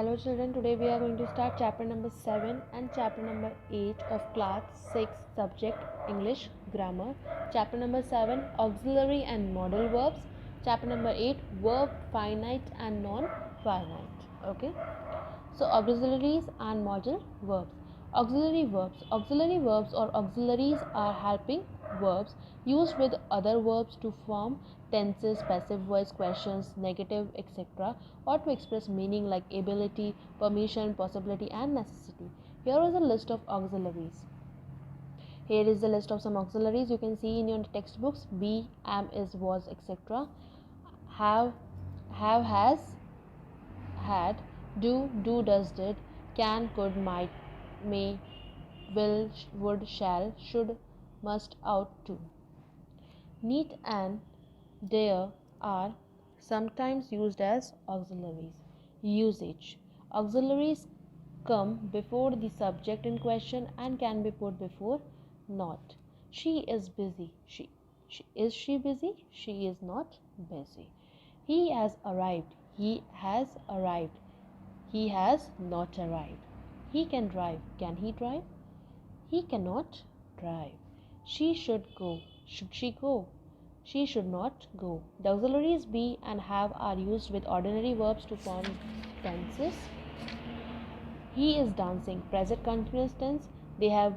Hello children, today we are going to start chapter number 7 and chapter number 8 of class 6 subject English grammar. Chapter number 7 auxiliary and modal verbs. Chapter number 8 verb finite and non-finite. Okay. So auxiliaries and modal verbs. Auxiliary verbs. Auxiliary verbs or auxiliaries are helping verbs used with other verbs to form tenses, passive voice, questions, negative, etc., or to express meaning like ability, permission, possibility, and necessity. Here is a list of auxiliaries. Here is the list of some auxiliaries you can see in your textbooks: be, am, is, was, etc. Have, has, had, do, does, did, can, could, might, may, will, would, shall, should, must, ought to. Need and dare are sometimes used as auxiliaries. Usage. Auxiliaries come before the subject in question and can be put before not. She is busy. Is she busy? She is not busy. He has arrived. He has arrived. He has not arrived. He can drive. Can he drive? He cannot drive. She should go. Should she go? She should not go. The auxiliaries be and have are used with ordinary verbs to form tenses. He is dancing. Present continuous tense. They have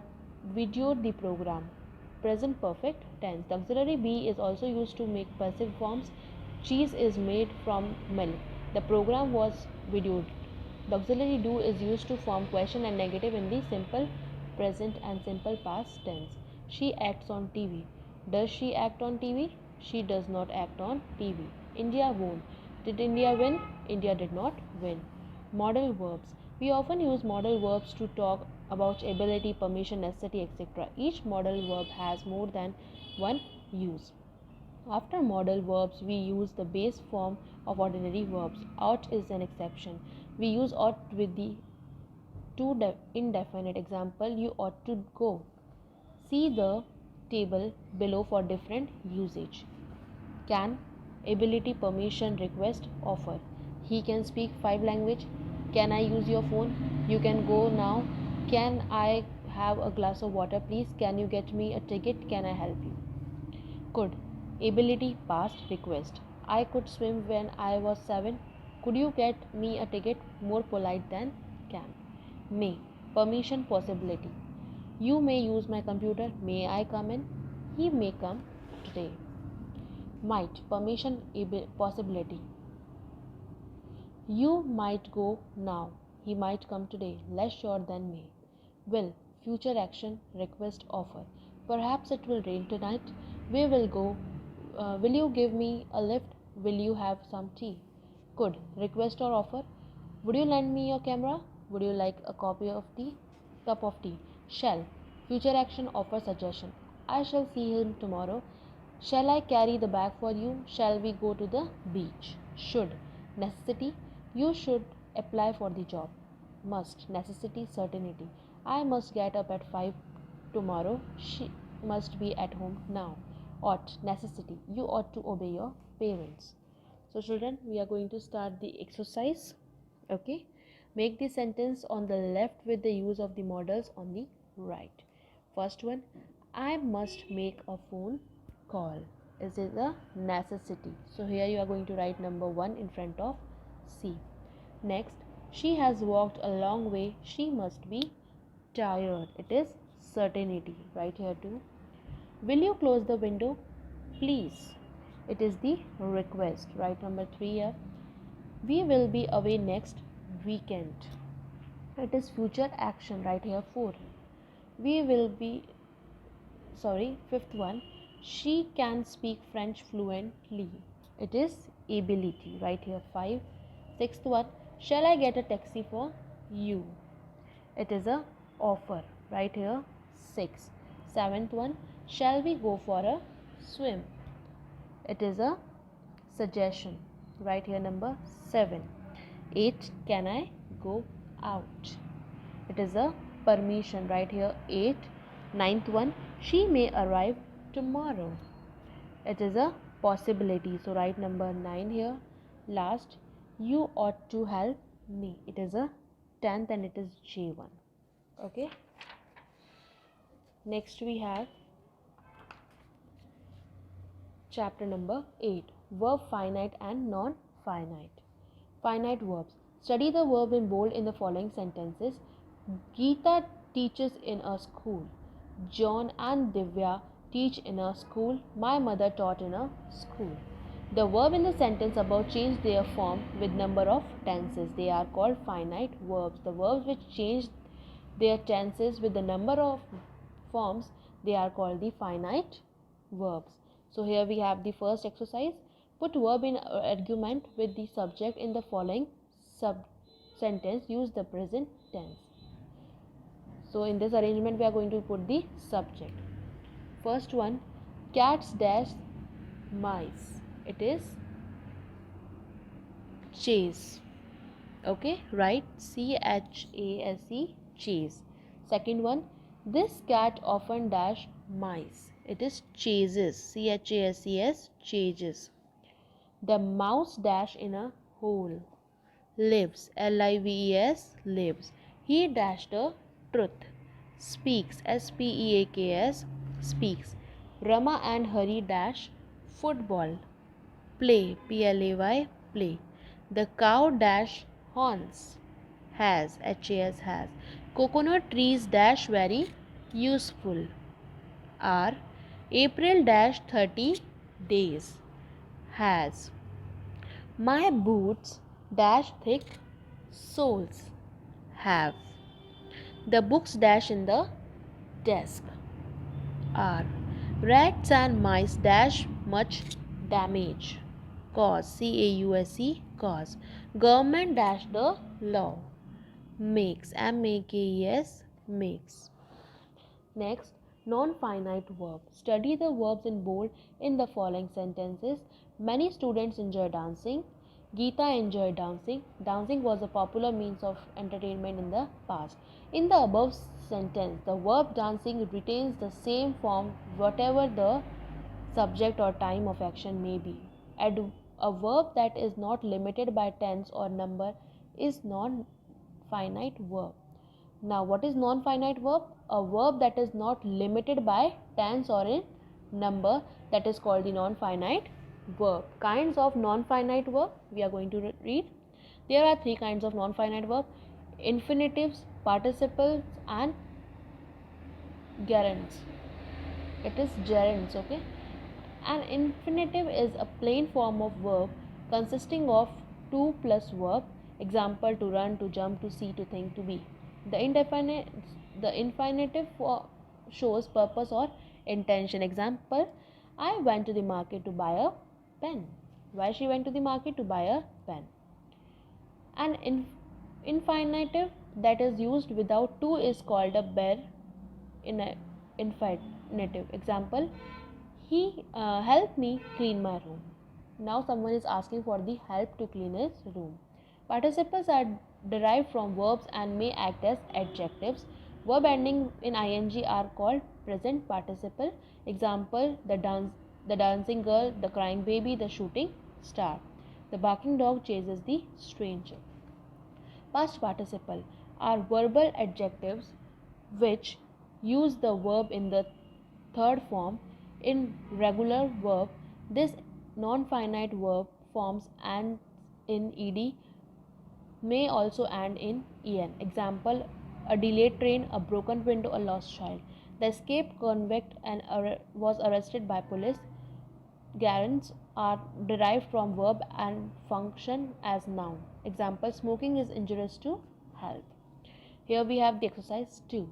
videoed the program. Present perfect tense. The auxiliary be is also used to make passive forms. Cheese is made from milk. The program was videoed. The auxiliary do is used to form question and negative in the simple present and simple past tense. She acts on TV. Does she act on TV? She does not act on TV. India won. Did India win? India did not win. Modal verbs. We often use modal verbs to talk about ability, permission, necessity, etc. Each modal verb has more than one use. After modal verbs, we use the base form of ordinary verbs. Ought is an exception. We use ought with the two indefinite. Example, you ought to go. See the table below for different usage. Can, ability, permission, request, offer. He can speak 5 languages. Can I use your phone? You can go now. Can I have a glass of water please? Can you get me a ticket? Can I help you? Could, ability, past, request. I could swim when I was 7. Could you get me a ticket? More polite than can. May, permission, possibility. You may use my computer. May I come in? He may come today. Might, permission, possibility. You might go now. He might come today. Less sure than may. Will, future action, request, offer. Perhaps it will rain tonight. We will go. Will you give me a lift? Will you have some tea? Could, request or offer. Would you lend me your camera? Would you like a cup of tea? Shall, future action, offer, suggestion. I shall see him tomorrow. Shall I carry the bag for you? Shall we go to the beach? Should, necessity. You should apply for the job. Must, necessity, certainty. I must get up at 5 tomorrow. She must be at home now. Ought, necessity. You ought to obey your parents. So children, we are going to start the exercise. Okay. Make the sentence on the left with the use of the modals on the right. First one, I must make a phone call. Is it a necessity? So here you are going to write number 1 in front of C. Next, she has walked a long way. She must be tired. It is certainty. Right here too. Will you close the window? Please. It is the request. Right number 3 here. We will be away next weekend. It is future action. Right here 4. We will be fifth one. She can speak French fluently. It is ability. Right here 5. Sixth one. Shall I get a taxi for you? It is a offer. Right here 6. Seventh one. Shall we go for a swim? It is a suggestion. Right here number 7. 8. Can I go out? It is a permission. Right here 8. Ninth one. She may arrive tomorrow. It is a possibility. So write number 9 here. Last, you ought to help knee. It is a 10th and it is J1. Okay. Next we have chapter number 8, verb finite and non-finite. Finite verbs. Study the verb in bold in the following sentences. Geeta teaches in a school. John and Divya teach in a school. My mother taught in a school. The verb in the sentence above change their form with number of tenses. They are called finite verbs. The verbs which change their tenses with the number of forms, they are called the finite verbs. So here we have the first exercise. Put verb in argument with the subject in the following sentence. Use the present tense. So in this arrangement we are going to put the subject. First one, cats dash mice. It is chase. Okay, right? CHASE, chase. Second one, this cat often dash mice. It is chases. CHASES, chases. The mouse dash in a hole. Lives. LIVES, lives. He dashed a truth. Speaks. SPEAKS, speaks. Rama and Hari dash football. Play. PLAY, play. The cow dash horns. Has. HAS, has. Coconut trees dash very useful. Are. April dash 30 days. Has. My boots dash thick soles. Have. The books dash in the desk. Are. Rats and mice dash much damage. Cause. CAUSE, cause. Government dash the law. Makes. MAKES, makes. Next, non-finite verb. Study the verbs in bold in the following sentences. Many students enjoy dancing. Geeta enjoyed dancing. Dancing was a popular means of entertainment in the past. In the above sentence, the verb dancing retains the same form whatever the subject or time of action may be. A verb that is not limited by tense or number is non-finite verb. Now, what is non-finite verb? A verb that is not limited by tense or in number, that is called the non-finite verb. Kinds of non-finite verb we are going to read. There are three kinds of non-finite verb: infinitives, participles, and gerunds. It is gerunds, okay? An infinitive is a plain form of verb consisting of to plus verb. Example: to run, to jump, to see, to think, to be. The infinitive shows purpose or intention. Example: I went to the market to buy a pen. Why she went to the market? To buy a pen. An infinitive that is used without to is called a bare infinitive. Example: he helped me clean my room. Now someone is asking for the help to clean his room. Participles are derived from verbs and may act as adjectives. Verb ending in ing are called present participle. Example: the dancing girl, the crying baby, the shooting star. The barking dog chases the stranger. Past participle are verbal adjectives which use the verb in the third form. In regular verb, this non-finite verb forms and in ed may also end in en. Example: a delayed train, a broken window, a lost child. The escaped convict was arrested by police. Gerunds are derived from verb and function as noun. Example: smoking is injurious to health. Here we have the exercise 2.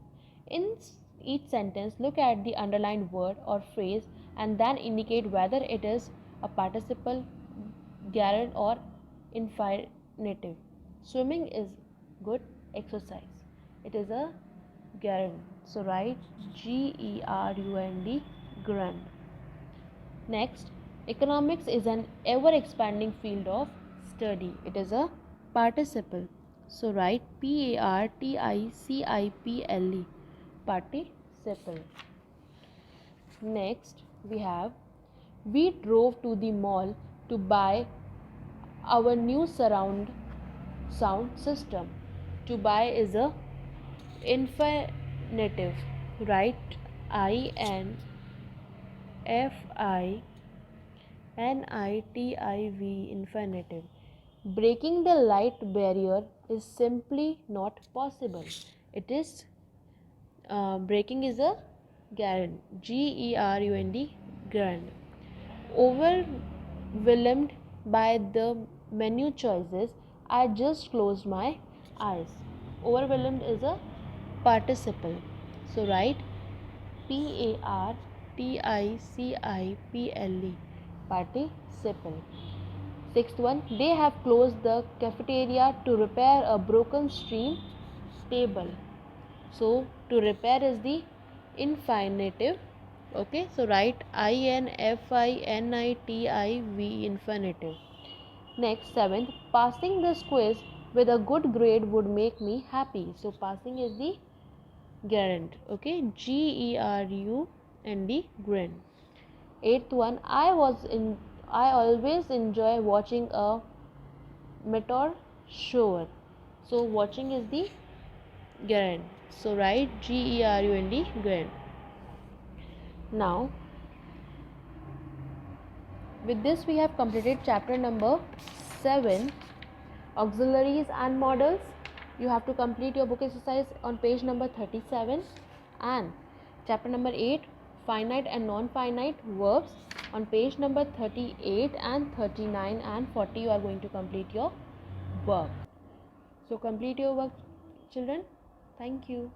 In each sentence, look at the underlined word or phrase and then indicate whether it is a participle, gerund, or infinitive. Swimming is good exercise. It is a gerund. So write GERUND, gerund. Next, economics is an ever expanding field of study. It is a participle. So write PARTICIPLE, participle. Next, we have we drove to the mall to buy our new surround sound system. To buy is a infinitive, right? INFINITIV, infinitive. Breaking the light barrier is simply not possible. It is breaking is a gerund, GERUND, gerund. Overwhelmed by the menu choices, I just closed my eyes. Overwhelmed is a participle. So write PARTICIPLE, participle. Sixth one, they have closed the cafeteria to repair a broken stream table. So to repair is the infinitive. Okay, so write INFINITIV, infinitive. Next, seventh, passing this quiz with a good grade would make me happy. So passing is the gerund. Okay, GERUND, gerund. Eighth one, I always enjoy watching a meteor shower. So watching is the gerund. So write GERUND, gerund. Now, with this we have completed chapter number 7, auxiliaries and models. You have to complete your book exercise on page number 37, and chapter number 8, finite and non-finite verbs, on page number 38 and 39 and 40 you are going to complete your work. So complete your work, children. Thank you.